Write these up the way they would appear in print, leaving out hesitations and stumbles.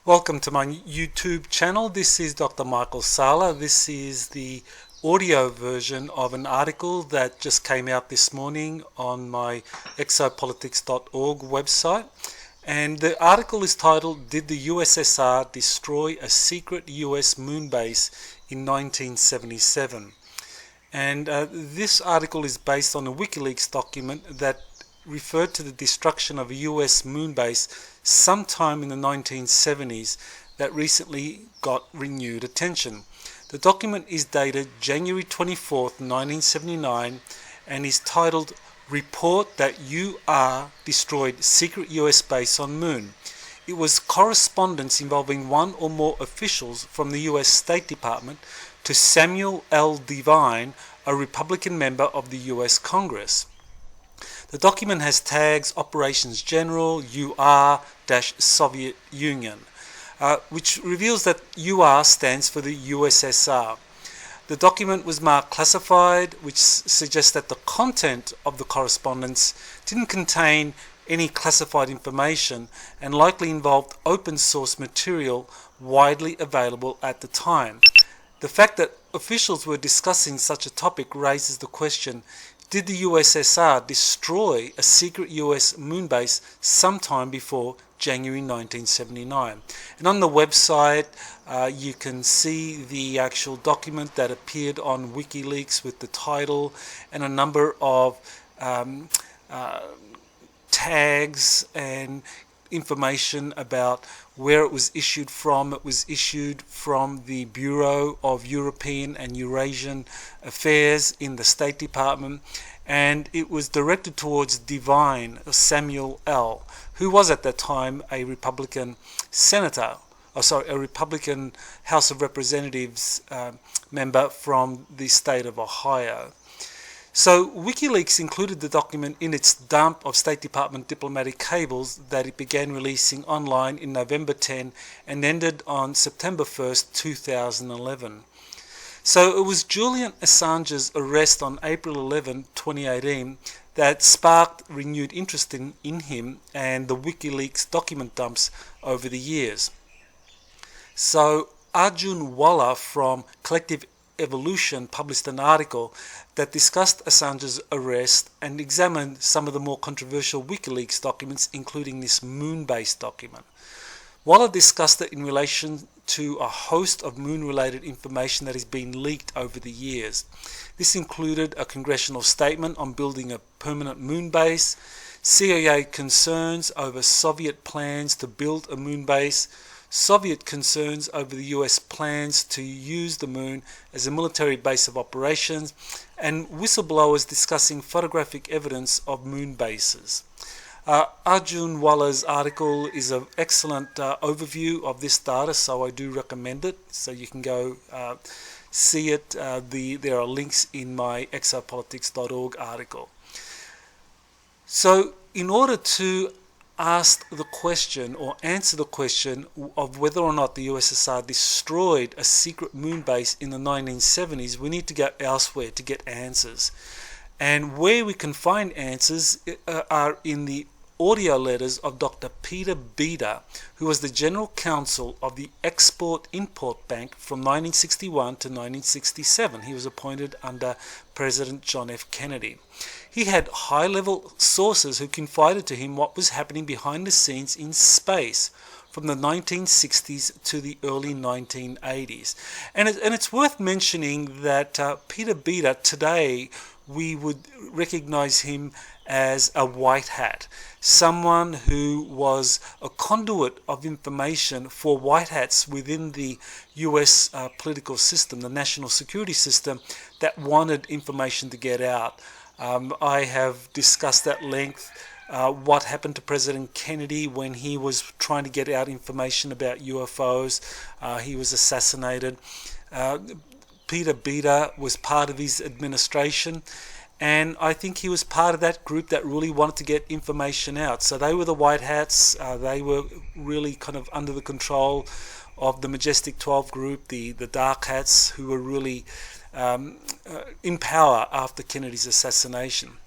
Welcome to my YouTube channel. This is Dr. Michael Salla. This is the audio version of an article that just came out this morning on my exopolitics.org website. And the article is titled, "Did the USSR Destroy a Secret US Moon Base in 1977?" And this article is based on a Wikileaks document that referred to the destruction of a US moon base sometime in the 1970s that recently got renewed attention. The document is dated January 24th, 1979 and is titled "Report that UR Destroyed Secret US Base on Moon." It was correspondence involving one or more officials from the US State Department to Samuel L. Devine, a Republican member of the US Congress. The document has tags Operations General UR-Soviet Union, which reveals that UR stands for the USSR. The document was marked classified, which suggests that the content of the correspondence didn't contain any classified information and likely involved open source material widely available at the time. The fact that officials were discussing such a topic raises the question, did the USSR destroy a secret US moon base sometime before January 1979? And on the website you can see the actual document that appeared on Wikileaks with the title and a number of tags and information about where it was issued from. It was issued from the Bureau of European and Eurasian Affairs in the State Department, and it was directed towards Devine, Samuel L., who was at that time a Republican senator, a Republican House of Representatives member from the state of Ohio. So Wikileaks included the document in its dump of State Department diplomatic cables that it began releasing online in November 10 and ended on September 1st, 2011. So it was Julian Assange's arrest on April 11, 2018 that sparked renewed interest in him and the Wikileaks document dumps over the years. So Arjun Walla from Collective Evolution published an article that discussed Assange's arrest and examined some of the more controversial Wikileaks documents, including this moon-based document. Walla discussed it in relation to a host of moon-related information that has been leaked over the years. This included a congressional statement on building a permanent moon base, CIA concerns over Soviet plans to build a moon base, Soviet concerns over the US plans to use the moon as a military base of operations, and whistleblowers discussing photographic evidence of moon bases. Arjun Walla's article is an excellent overview of this data, so I do recommend it. So you can go see it. There are links in my exopolitics.org article. So in order to ask the question or answer the question of whether or not the USSR destroyed a secret moon base in the 1970s, we need to go elsewhere to get answers. And where we can find answers are in the audio letters of Dr. Peter Beda, who was the General Counsel of the Export-Import Bank from 1961 to 1967. He was appointed under President John F. Kennedy. He had high-level sources who confided to him what was happening behind the scenes in space from the 1960s to the early 1980s. And it's worth mentioning that Peter Beda, today we would recognize him as a white hat, someone who was a conduit of information for white hats within the US political system, the national security system, that wanted information to get out. I have discussed at length what happened to President Kennedy when he was trying to get out information about UFOs. He was assassinated. Peter Beda was part of his administration, and I think he was part of that group that really wanted to get information out. So they were the white hats. They were really kind of under the control of the Majestic 12 group, the dark hats, who were really in power after Kennedy's assassination.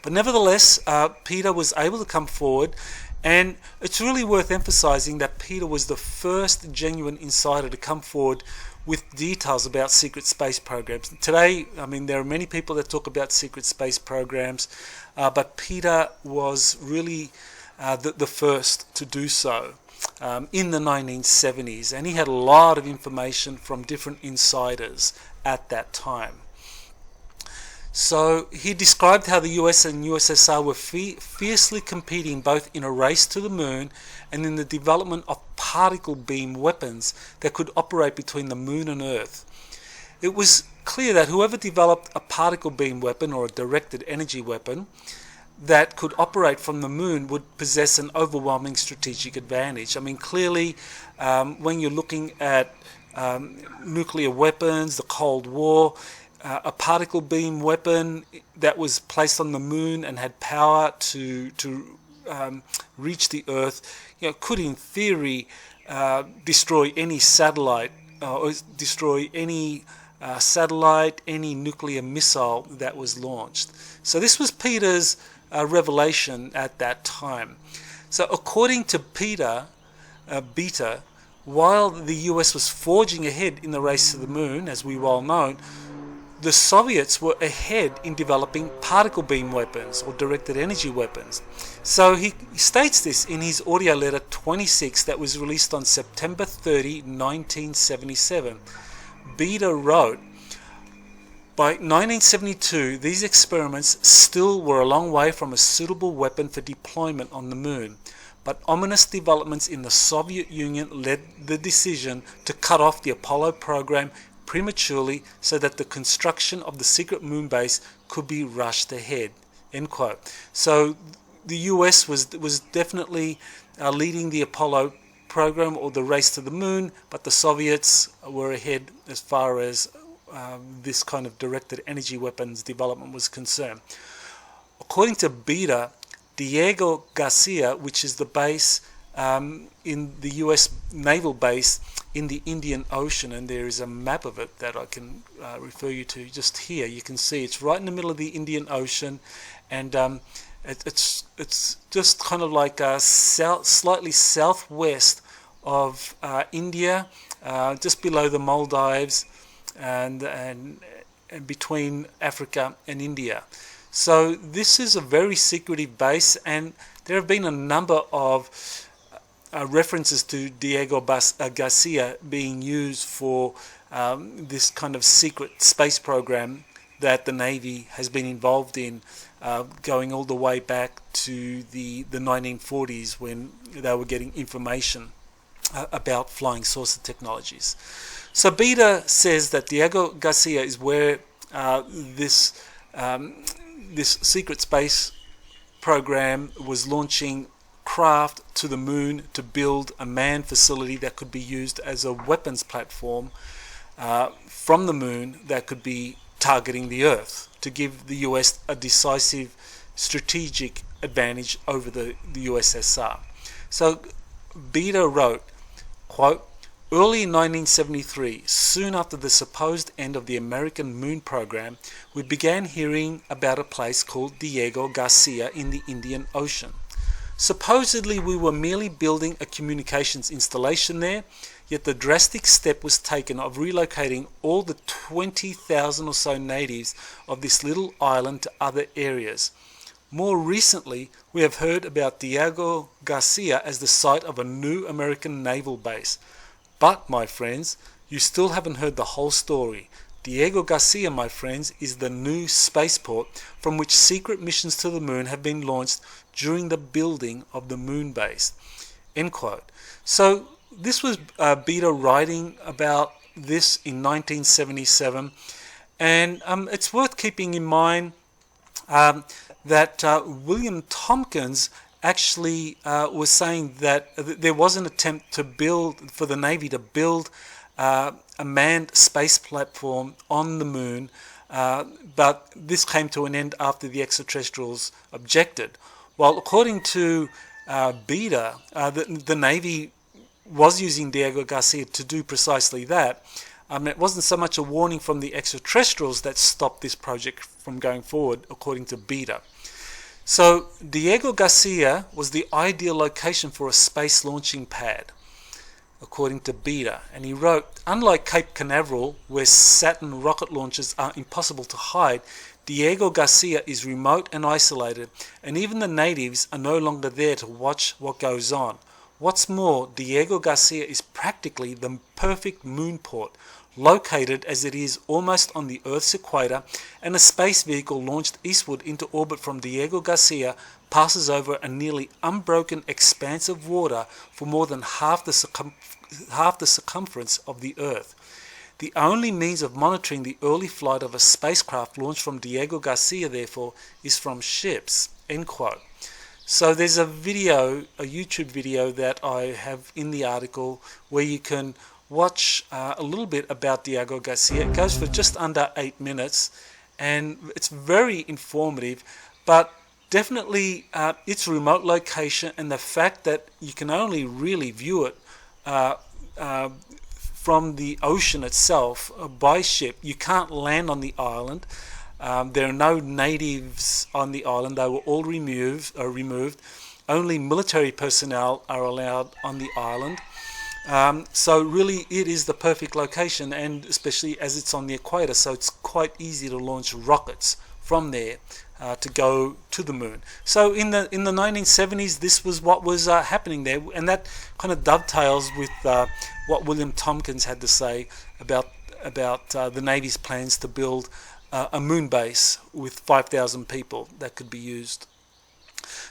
But nevertheless, Peter was able to come forward And it's really worth emphasizing that Peter was the first genuine insider to come forward with details about secret space programs. Today, I mean, there are many people that talk about secret space programs, but Peter was really the first to do so in the 1970s, and he had a lot of information from different insiders at that time. So he described how the US and USSR were fiercely competing both in a race to the moon and in the development of particle beam weapons that could operate between the moon and Earth. It was clear that whoever developed a particle beam weapon or a directed energy weapon that could operate from the moon would possess an overwhelming strategic advantage. I mean, clearly, when you're looking at nuclear weapons, the Cold War, a particle beam weapon that was placed on the moon and had power to reach the Earth, could in theory destroy any satellite or destroy any satellite, any nuclear missile that was launched. So this was Peter's revelation at that time. So according to Peter, while the US was forging ahead in the race to the moon, as we well know, the Soviets were ahead in developing particle beam weapons or directed energy weapons. So he states this in his audio letter 26 that was released on September 30, 1977. Beda wrote, "By 1972, these experiments still were a long way from a suitable weapon for deployment on the moon, but ominous developments in the Soviet Union led the decision to cut off the Apollo program prematurely so that the construction of the secret moon base could be rushed ahead." End quote. So the US was definitely leading the Apollo program or the race to the moon, but the Soviets were ahead as far as this kind of directed energy weapons development was concerned. According to Beda, Diego Garcia, which is the base in the US naval base in the Indian Ocean, and there is a map of it that I can refer you to just here. You can see it's right in the middle of the Indian Ocean, and it's just kind of like slightly southwest of India, just below the Maldives, and between Africa and India. So this is a very secretive base, and there have been a number of references to Diego Garcia being used for this kind of secret space program that the Navy has been involved in, going all the way back to the 1940s when they were getting information about flying saucer technologies. So Beda says that Diego Garcia is where this secret space program was launching craft to the moon to build a manned facility that could be used as a weapons platform from the moon that could be targeting the Earth to give the US a decisive strategic advantage over the USSR. So Beda wrote, quote, "Early in 1973, soon after the supposed end of the American moon program, we began hearing about a place called Diego Garcia in the Indian Ocean. Supposedly we were merely building a communications installation there, yet the drastic step was taken of relocating all the 20,000 or so natives of this little island to other areas. More recently, we have heard about Diego Garcia as the site of a new American naval base. But, my friends, you still haven't heard the whole story. Diego Garcia, my friends, is the new spaceport from which secret missions to the moon have been launched during the building of the moon base." End quote. So this was Beda writing about this in 1977, and it's worth keeping in mind that William Tompkins actually was saying that there was an attempt to build, for the Navy to build a manned space platform on the moon, but this came to an end after the extraterrestrials objected. Well, according to Beda, the Navy was using Diego Garcia to do precisely that. It wasn't so much a warning from the extraterrestrials that stopped this project from going forward, according to Beda. So Diego Garcia was the ideal location for a space launching pad, according to Beta, and he wrote, unlike Cape Canaveral, where Saturn rocket launches are impossible to hide, Diego Garcia is remote and isolated, and even the natives are no longer there to watch what goes on. What's more, Diego Garcia is practically the perfect moon port, located as it is almost on the Earth's equator, and a space vehicle launched eastward into orbit from Diego Garcia passes over a nearly unbroken expanse of water for more than half the circumference of the Earth. The only means of monitoring the early flight of a spacecraft launched from Diego Garcia, therefore, is from ships. End quote. So there's a video, a YouTube video that I have in the article where you can watch a little bit about Diego Garcia. It goes for just under 8 minutes, and it's very informative, but definitely its remote location and the fact that you can only really view it from the ocean itself by ship. You can't land on the island. There are no natives on the island. They were all removed. Only military personnel are allowed on the island. So really it is the perfect location, and especially as it's on the equator, so it's quite easy to launch rockets from there to go to the moon. So in the 1970s, this was what was happening there, and that kind of dovetails with what William Tompkins had to say about the Navy's plans to build a moon base with 5,000 people that could be used.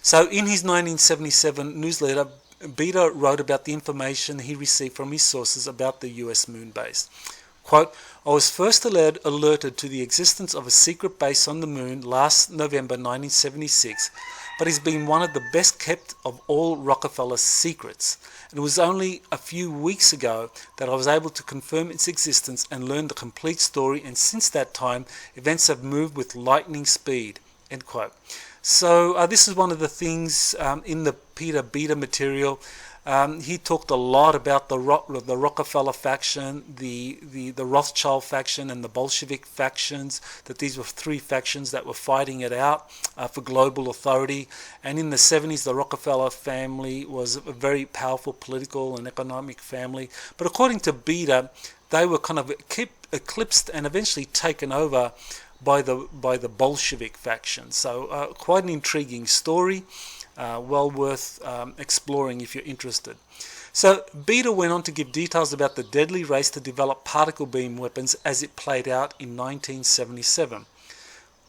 So in his 1977 newsletter, Beta wrote about the information he received from his sources about the US moon base. Quote, I was first alerted to the existence of a secret base on the moon last November 1976, but it's been one of the best kept of all Rockefeller's secrets. It was only a few weeks ago that I was able to confirm its existence and learn the complete story, and since that time, events have moved with lightning speed. End quote. So this is one of the things in the Peter Beta material. He talked a lot about the Rockefeller faction, the Rothschild faction, and the Bolshevik factions, that these were three factions that were fighting it out for global authority. And in the 70s, the Rockefeller family was a very powerful political and economic family. But according to Beta, they were kind of eclipsed and eventually taken over by the Bolshevik faction. So quite an intriguing story. Well worth exploring if you're interested. So Beta went on to give details about the deadly race to develop particle beam weapons as it played out in 1977.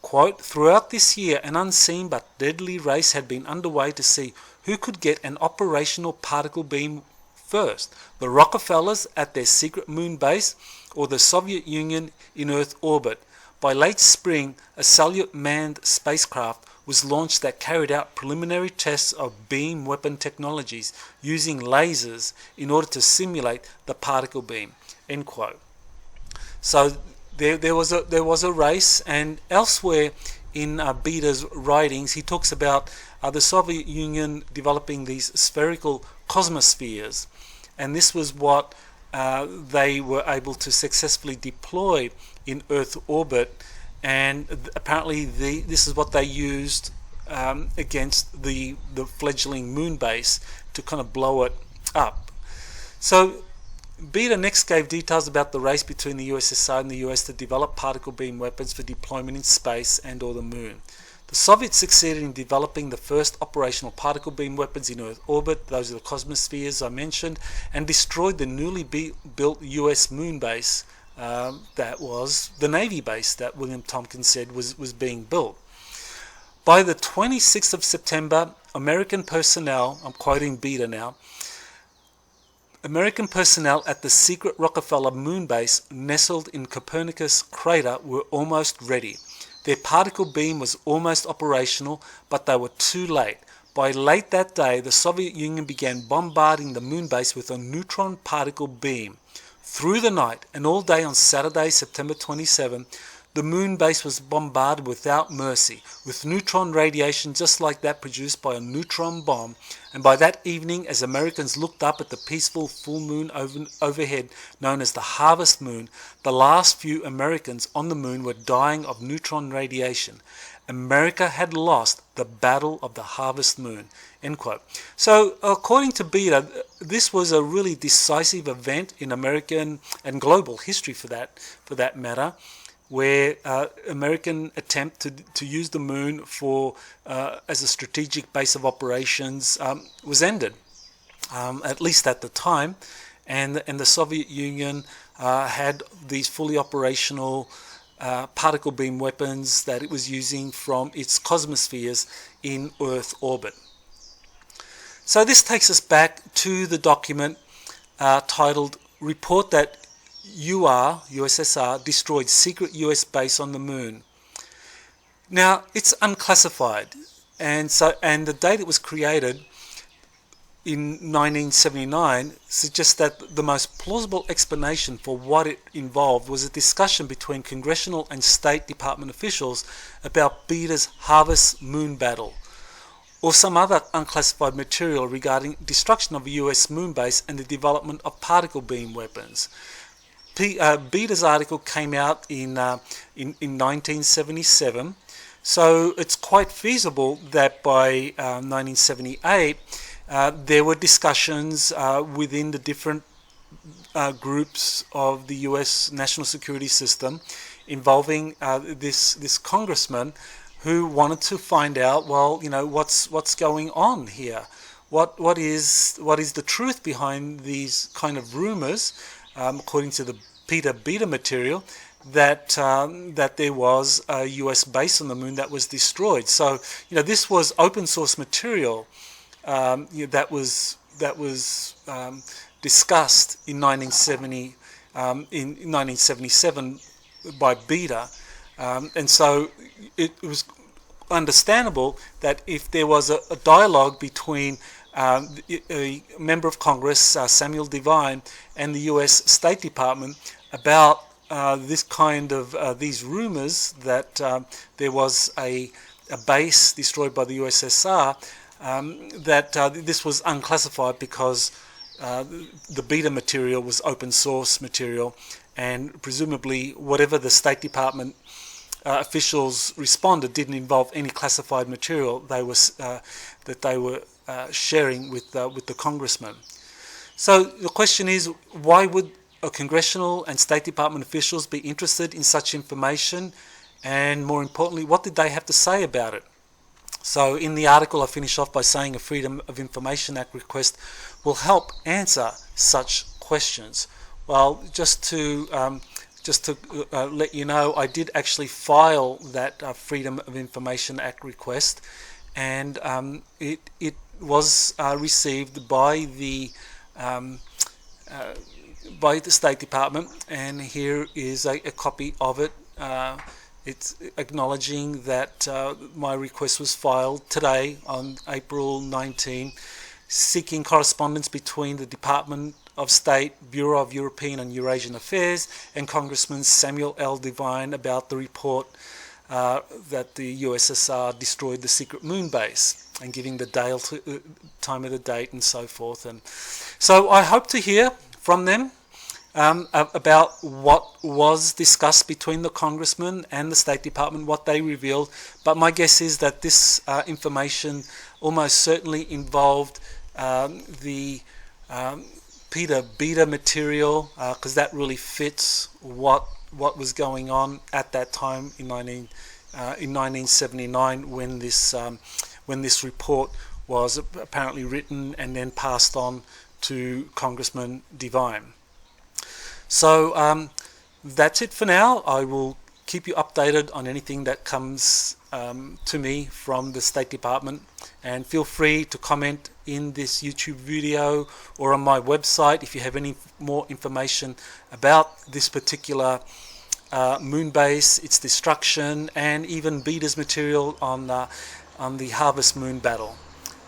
Quote, throughout this year, an unseen but deadly race had been underway to see who could get an operational particle beam first, the Rockefellers at their secret moon base or the Soviet Union in Earth orbit. By late spring, a Salyut manned spacecraft was launched that carried out preliminary tests of beam weapon technologies using lasers in order to simulate the particle beam. End quote. So there was a race, and elsewhere in Beta's writings, he talks about the Soviet Union developing these spherical cosmospheres, and this was what they were able to successfully deploy in Earth orbit, and apparently this is what they used against the fledgling moon base to kind of blow it up. So Beta next gave details about the race between the USSR and the US to develop particle beam weapons for deployment in space and or the moon. The Soviets succeeded in developing the first operational particle beam weapons in Earth orbit, those are the cosmospheres I mentioned, and destroyed the newly built US moon base that was the Navy base that William Tompkins said was being built. By the 26th of September, American personnel, I'm quoting Beta now, American personnel at the secret Rockefeller moon base nestled in Copernicus crater were almost ready. Their particle beam was almost operational, but they were too late. By late that day, the Soviet Union began bombarding the moon base with a neutron particle beam. Through the night and all day on Saturday, September 27, the moon base was bombarded without mercy, with neutron radiation just like that produced by a neutron bomb, and by that evening, as Americans looked up at the peaceful full moon overhead, known as the harvest moon, the last few Americans on the moon were dying of neutron radiation. America had lost the Battle of the Harvest Moon, end quote. So according to Beta, this was a really decisive event in American and global history for that matter, where American attempt to use the moon for as a strategic base of operations was ended, at least at the time, and the Soviet Union had these fully operational particle beam weapons that it was using from its cosmospheres in Earth orbit. So this takes us back to the document titled "Report that USSR destroyed secret US base on the moon." Now it's unclassified, and the date it was created in 1979 suggests that the most plausible explanation for what it involved was a discussion between congressional and State Department officials about Beta's Harvest Moon battle, or some other unclassified material regarding destruction of a US moon base and the development of particle beam weapons. Beta's article came out in 1977, so it's quite feasible that by 1978 there were discussions within the different groups of the US national security system involving this congressman who wanted to find out, well, you know, what's going on here? What is the truth behind these kind of rumors, according to the Beta material, that there was a US base on the moon that was destroyed. So, you know, this was open source material that was discussed in 1977 by Beta, and so it was understandable that if there was a dialogue between a member of Congress, Samuel Devine, and the U.S. State Department about this kind of these rumors that there was a base destroyed by the USSR, that this was unclassified because the Beta material was open source material, and presumably whatever the State Department officials responded didn't involve any classified material that they were sharing with the congressman. So the question is, why would congressional and State Department officials be interested in such information, and more importantly, what did they have to say about it? So in the article I finish off by saying a Freedom of Information Act request will help answer such questions. Well, just to let you know, I did actually file that Freedom of Information Act request, and it was received by the State Department, and here is a copy of it. It's acknowledging that my request was filed today on April 19, seeking correspondence between the Department of State, Bureau of European and Eurasian Affairs, and Congressman Samuel L. Devine about the report that the USSR destroyed the secret moon base, and giving the time of the date and so forth. And so I hope to hear from them about what was discussed between the congressman and the State Department, what they revealed. But my guess is that this information almost certainly involved the Beta material, because that really fits what was going on at that time in 1979 when this report was apparently written and then passed on to Congressman Devine. So that's it for now. I will keep you updated on anything that comes to me from the State Department, and feel free to comment in this YouTube video or on my website if you have any more information about this particular moon base, its destruction, and even Beta's material on the Harvest Moon battle.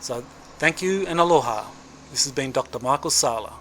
So thank you and aloha. This has been Dr. Michael Salla.